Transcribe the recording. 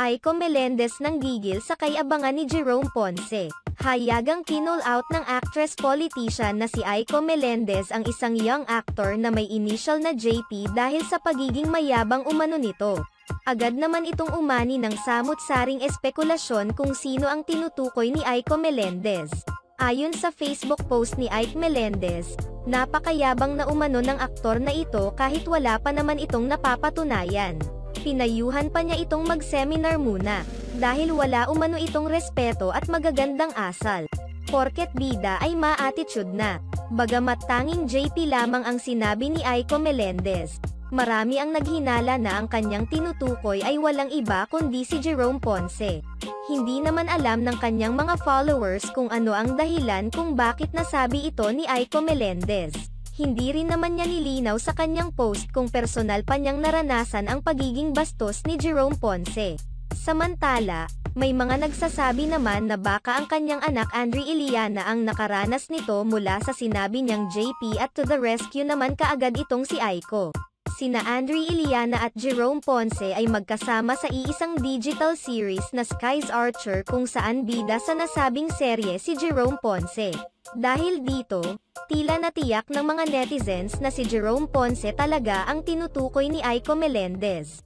Aiko Melendez nang gigil sa kay-abangan ni Jerome Ponce. Hayagang kinol out ng actress-politician na si Aiko Melendez ang isang young actor na may initial na JP dahil sa pagiging mayabang umano nito. Agad naman itong umani ng samut-saring espekulasyon kung sino ang tinutukoy ni Aiko Melendez. Ayon sa Facebook post ni Aiko Melendez, napakayabang na umano ng aktor na ito kahit wala pa naman itong napapatunayan. Pinayuhan pa niya itong mag-seminar muna, dahil wala umano itong respeto at magagandang asal. Porket bida ay ma-attitude na. Bagamat tanging JP lamang ang sinabi ni Aiko Melendez, marami ang naghinala na ang kanyang tinutukoy ay walang iba kundi si Jerome Ponce. Hindi naman alam ng kanyang mga followers kung ano ang dahilan kung bakit nasabi ito ni Aiko Melendez. Hindi rin naman niya nilinaw sa kanyang post kung personal pa niyang naranasan ang pagiging bastos ni Jerome Ponce. Samantala, may mga nagsasabi naman na baka ang kanyang anak Andre Iliana ang nakaranas nito mula sa sinabi niyang JP at to the rescue naman kaagad itong si Aiko. Sina Andre Iliana at Jerome Ponce ay magkasama sa iisang digital series na Sky's Archer kung saan bida sa nasabing serye si Jerome Ponce. Dahil dito, tila natiyak ng mga netizens na si Jerome Ponce talaga ang tinutukoy ni Aiko Melendez.